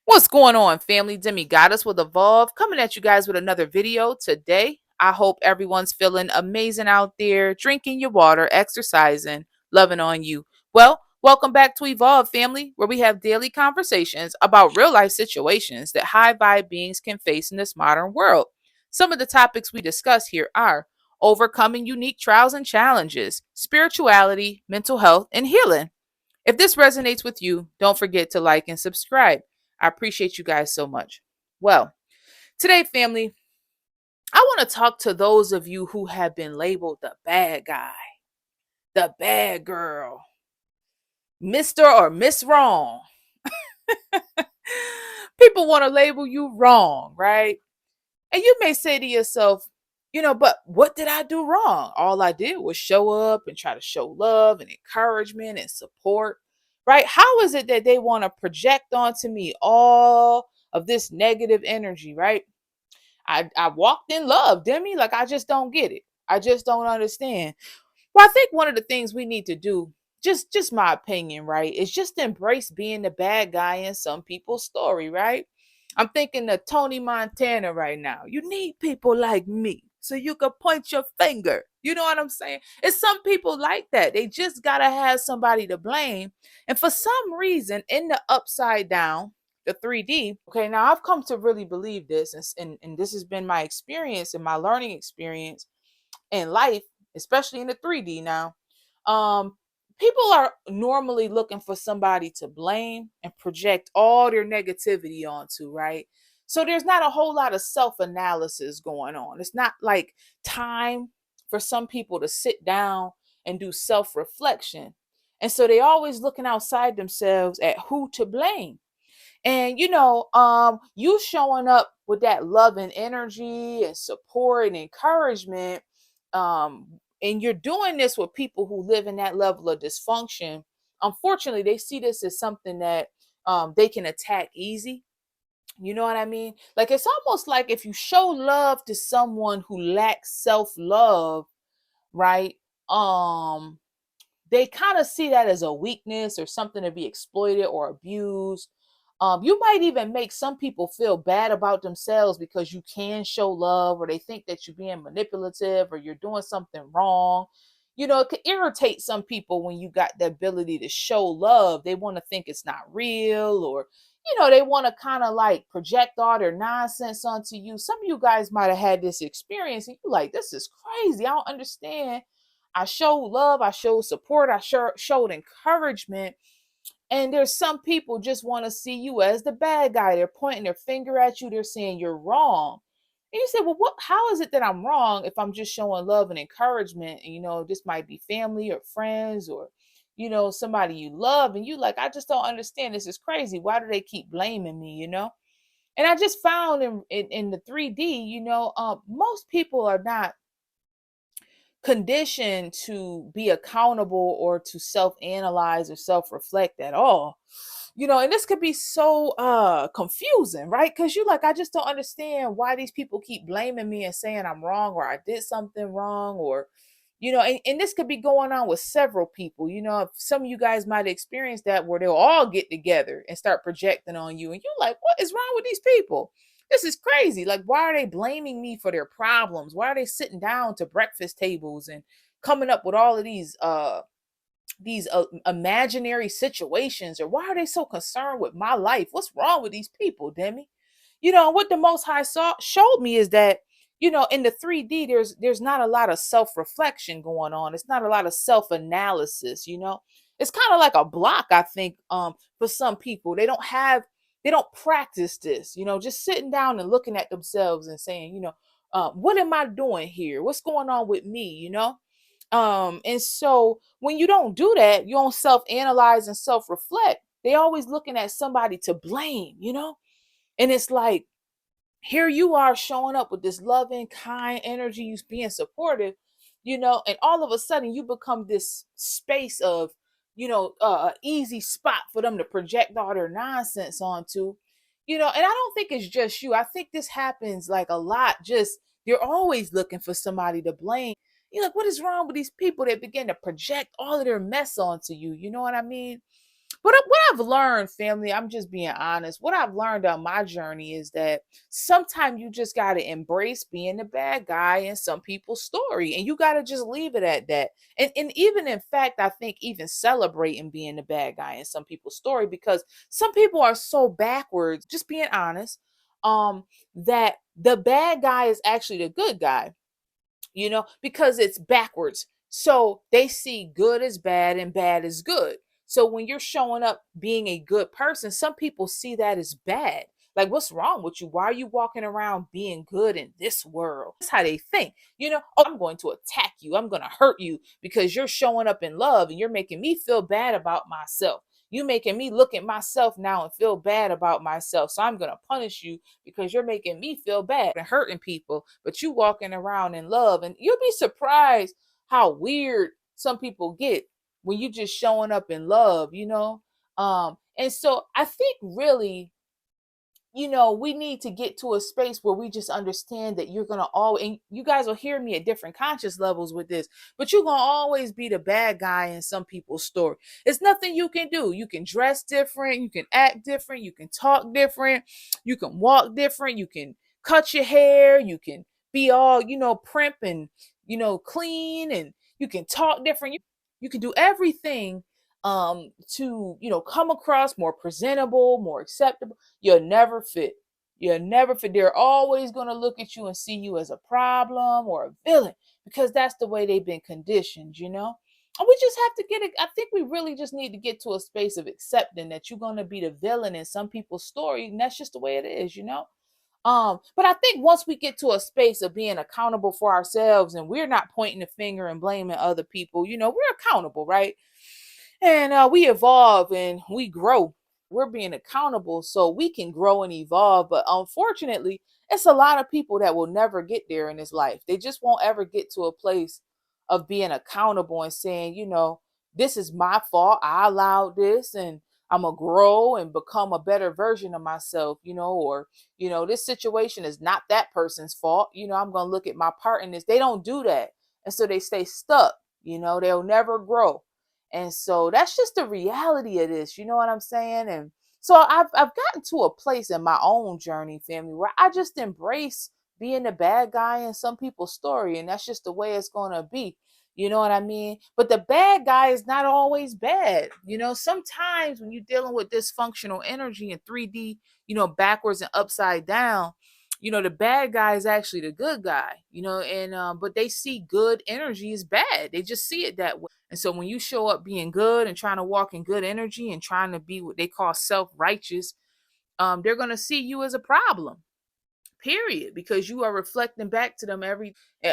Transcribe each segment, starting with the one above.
What's going on, family? Demi Goddess with Evolve coming at you guys with another video today. I hope everyone's feeling amazing out there, drinking your water, exercising, loving on you. Well, welcome back to Evolve, family, where we have daily conversations about real life situations that high vibe beings can face in this modern world. Some of the topics we discuss here are overcoming unique trials and challenges, spirituality, mental health, and healing. If this resonates with you, don't forget to like and subscribe. I appreciate you guys so much. Well, today, family, I want to talk to those of you who have been labeled the bad guy, the bad girl, Mr. or Miss Wrong. People want to label you wrong, right? And you may say to yourself, but what did I do wrong? All I did was show up and try to show love and encouragement and support, right? How is it that they want to project onto me all of this negative energy, right? I walked in love, Demi. Like, I just don't get it. I just don't understand. Well, I think one of the things we need to do, just my opinion, right, is just embrace being the bad guy in some people's story, right? I'm thinking of Tony Montana right now. You need people like me so you can point your finger. You know what I'm saying? It's some people like that. They just gotta have somebody to blame. And for some reason, in the upside down, the 3D. Okay, now I've come to really believe this, and this has been my experience and my learning experience in life, especially in the 3D now. Um, People are normally looking for somebody to blame and project all their negativity onto, right? So there's not a whole lot of self-analysis going on. It's not like time for some people to sit down and do self-reflection. And so they always looking outside themselves at who to blame. And you showing up with that love and energy and support and encouragement, and you're doing this with people who live in that level of dysfunction. Unfortunately, they see this as something that they can attack easy. You know what I mean? Like, it's almost like if you show love to someone who lacks self-love, right? Um, they kind of see that as a weakness or something to be exploited or abused. You might even make some people feel bad about themselves because you can show love, or they think that you're being manipulative or you're doing something wrong. It could irritate some people when you got the ability to show love. They want to think it's not real, or they want to kind of like project all their nonsense onto you. Some of you guys might have had this experience and you're like, this is crazy. I don't understand. I showed love, I showed support, I showed encouragement. And there's some people just want to see you as the bad guy. They're pointing their finger at you, they're saying you're wrong. And you say, well, how is it that I'm wrong if I'm just showing love and encouragement? And this might be family or friends or somebody you love, and you like, I just don't understand. This is crazy. Why do they keep blaming me? And I just found in the 3D, most people are not conditioned to be accountable or to self-analyze or self-reflect at all. And this could be so confusing, right? Because you're like, I just don't understand why these people keep blaming me and saying I'm wrong or I did something wrong, or and this could be going on with several people. Some of you guys might experience that, where they'll all get together and start projecting on you, and you're like, what is wrong with these people? This is crazy. Like, why are they blaming me for their problems? Why are they sitting down to breakfast tables and coming up with all of these imaginary situations? Or why are they so concerned with my life? What's wrong with these people, Demi? What the Most High showed me is that in the 3D, there's not a lot of self-reflection going on. It's not a lot of self-analysis. It's kind of like a block, I think, for some people. They don't practice this, just sitting down and looking at themselves and saying, what am I doing here? What's going on with me? And so when you don't do that, you don't self-analyze and self-reflect. They always looking at somebody to blame. And it's like, here you are showing up with this loving, kind energy, you being supportive, and all of a sudden you become this space of, easy spot for them to project all their nonsense onto. And I don't think it's just you. I think this happens like a lot. Just, you're always looking for somebody to blame. You're like, what is wrong with these people that begin to project all of their mess onto you? You know what I mean? But what I've learned, family, I'm just being honest. What I've learned on my journey is that sometimes you just got to embrace being the bad guy in some people's story, and you got to just leave it at that. And even in fact, I think even celebrating being the bad guy in some people's story, because some people are so backwards, just being honest, that the bad guy is actually the good guy, because it's backwards. So they see good as bad and bad as good. So when you're showing up being a good person, some people see that as bad. Like, what's wrong with you? Why are you walking around being good in this world? That's how they think. Oh, I'm going to attack you. I'm going to hurt you because you're showing up in love and you're making me feel bad about myself. You making me look at myself now and feel bad about myself. So I'm going to punish you because you're making me feel bad and hurting people, but you walking around in love. And you'll be surprised how weird some people get when you just showing up in love. And so I think really, we need to get to a space where we just understand that you're going to always, and you guys will hear me at different conscious levels with this, but you're going to always be the bad guy in some people's story. It's nothing you can do. You can dress different, you can act different, you can talk different, you can walk different, you can cut your hair, you can be all, primp and, clean, and you can talk different. You can do everything to, come across more presentable, more acceptable. You'll never fit. You'll never fit. They're always going to look at you and see you as a problem or a villain because that's the way they've been conditioned. And we just have to get it. I think we really just need to get to a space of accepting that you're going to be the villain in some people's story, and that's just the way it is. But I think once we get to a space of being accountable for ourselves and we're not pointing the finger and blaming other people, we're accountable, right? And we evolve and we grow. We're being accountable so we can grow and evolve. But unfortunately, it's a lot of people that will never get there in this life. They just won't ever get to a place of being accountable and saying, this is my fault. I allowed this, and I'm going to grow and become a better version of myself, or, this situation is not that person's fault. I'm going to look at my part in this. They don't do that. And so they stay stuck. They'll never grow. And so that's just the reality of this. You know what I'm saying? And so I've gotten to a place in my own journey, family, where I just embrace being the bad guy in some people's story. And that's just the way it's going to be. You know what I mean? But the bad guy is not always bad. Sometimes when you're dealing with dysfunctional energy in 3D, backwards and upside down, the bad guy is actually the good guy, and but they see good energy as bad. They just see it that way. And so when you show up being good and trying to walk in good energy and trying to be what they call self-righteous, they're going to see you as a problem, period, because you are reflecting back to them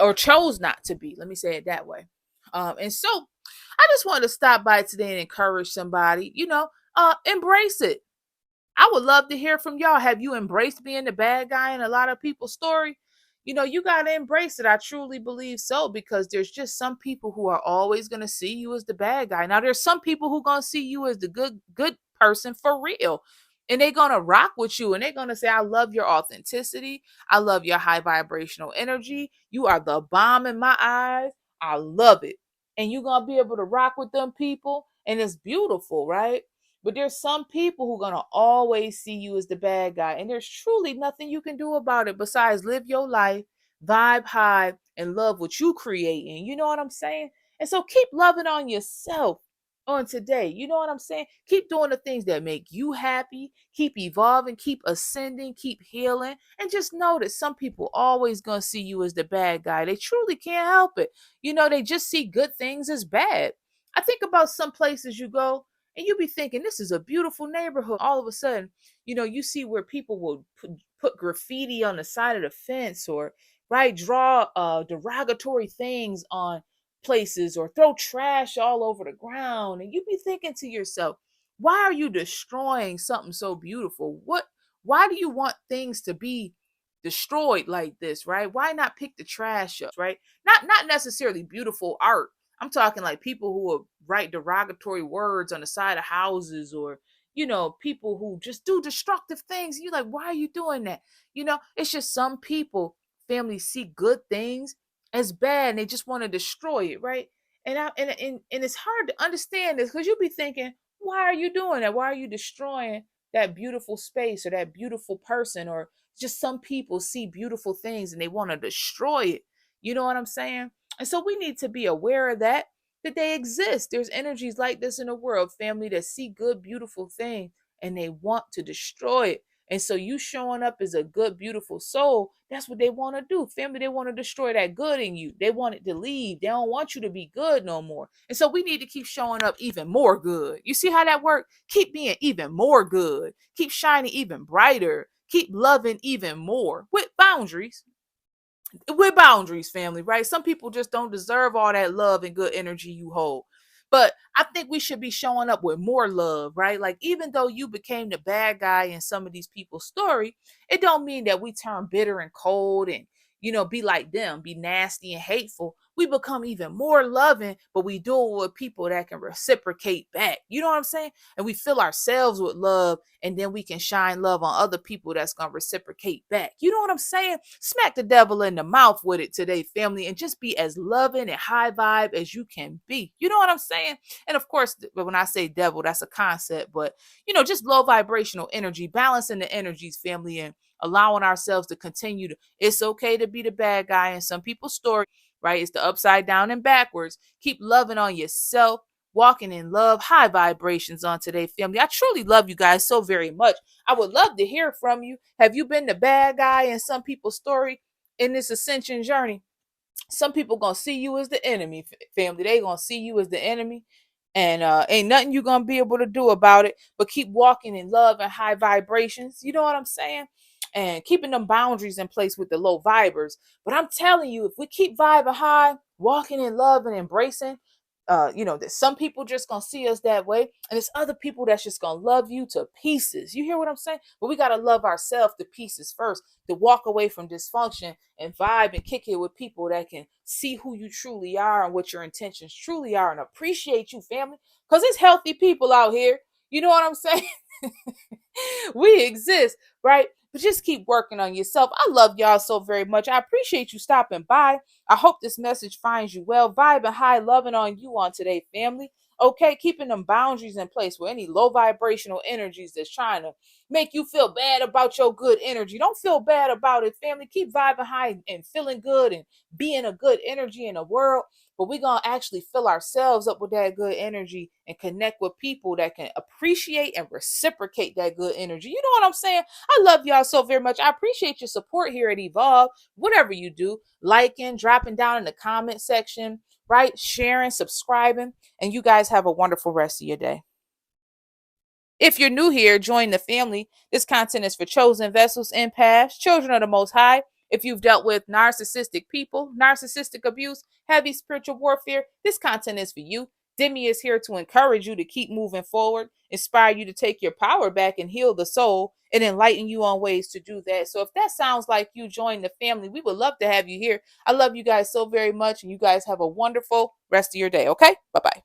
or chose not to be. Let me say it that way. And so I just wanted to stop by today and encourage somebody, embrace it. I would love to hear from y'all. Have you embraced being the bad guy in a lot of people's story? You got to embrace it. I truly believe so, because there's just some people who are always going to see you as the bad guy. Now, there's some people who going to see you as the good person for real. And they're going to rock with you, and they're going to say, I love your authenticity. I love your high vibrational energy. You are the bomb in my eyes. I love it. And you're going to be able to rock with them people. And it's beautiful, right? But there's some people who are going to always see you as the bad guy. And there's truly nothing you can do about it besides live your life, vibe high, and love what you creating. You know what I'm saying? And so keep loving on yourself on today. You know what I'm saying? Keep doing the things that make you happy. Keep evolving, keep ascending, keep healing. And just know that some people always going to see you as the bad guy. They truly can't help it. They just see good things as bad. I think about some places you go and you be thinking, this is a beautiful neighborhood. All of a sudden, you see where people will put graffiti on the side of the fence, or right, draw derogatory things on places, or throw trash all over the ground. And you be thinking to yourself, why are you destroying something so beautiful? Why do you want things to be destroyed like this, right? Why not pick the trash up, right? Not necessarily beautiful art. I'm talking like people who will write derogatory words on the side of houses, or people who just do destructive things. You like, why are you doing that? It's just some people, families, see good things as bad and they just want to destroy it, right? And it's hard to understand this because you'll be thinking, Why are you doing that? Why are you destroying that beautiful space or that beautiful person? Or just some people see beautiful things and they want to destroy it. You know what I'm saying? And so we need to be aware of that they exist. There's energies like this in the world, family, that see good, beautiful things and they want to destroy it. And so you showing up as a good, beautiful soul, that's what they want to do. Family, they want to destroy that good in you. They want it to leave. They don't want you to be good no more. And so we need to keep showing up even more good. You see how that works? Keep being even more good. Keep shining even brighter. Keep loving even more with boundaries, family, right? Some people just don't deserve all that love and good energy you hold. But I think we should be showing up with more love, right? Like even though you became the bad guy in some of these people's story, it don't mean that we turn bitter and cold and be like them, be nasty and hateful. We become even more loving, but we do it with people that can reciprocate back. You know what I'm saying? And we fill ourselves with love, and then we can shine love on other people that's gonna reciprocate back. You know what I'm saying? Smack the devil in the mouth with it today, family, and just be as loving and high vibe as you can be. You know what I'm saying? And of course, when I say devil, that's a concept, but just low vibrational energy, balancing the energies, family, and allowing ourselves to continue to. It's okay to be the bad guy in some people's story, right? It's the upside down and backwards. Keep loving on yourself, walking in love, high vibrations on today, family. I truly love you guys so very much. I would love to hear from you. Have you been the bad guy in some people's story in this ascension journey? Some people gonna see you as the enemy, family. They gonna see you as the enemy, and ain't nothing you gonna be able to do about it. But keep walking in love and high vibrations. You know what I'm saying? And keeping them boundaries in place with the low vibers. But I'm telling you, if we keep vibing high, walking in love and embracing, that some people just gonna see us that way, and there's other people that's just gonna love you to pieces. You hear what I'm saying? But we gotta love ourselves to pieces first, to walk away from dysfunction and vibe and kick it with people that can see who you truly are and what your intentions truly are and appreciate you, family. Because it's healthy people out here. You know what I'm saying? We exist, right? But just keep working on yourself. I love y'all so very much. I appreciate you stopping by. I hope this message finds you well. Vibing high, loving on you on today, family. Okay, keeping them boundaries in place with any low vibrational energies that's trying to make you feel bad about your good energy. Don't feel bad about it, family. Keep vibing high and feeling good and being a good energy in the world. But we're going to actually fill ourselves up with that good energy and connect with people that can appreciate and reciprocate that good energy. You know what I'm saying? I love y'all so very much. I appreciate your support here at Evolve. Whatever you do, liking, dropping down in the comment section, right? Sharing, subscribing. And you guys have a wonderful rest of your day. If you're new here, join the family. This content is for chosen vessels, empaths, children of the Most High. If you've dealt with narcissistic people, narcissistic abuse, heavy spiritual warfare, this content is for you. Demi is here to encourage you to keep moving forward, inspire you to take your power back and heal the soul, and enlighten you on ways to do that. So if that sounds like you, join the family. We would love to have you here. I love you guys so very much, and you guys have a wonderful rest of your day. Okay? Bye bye.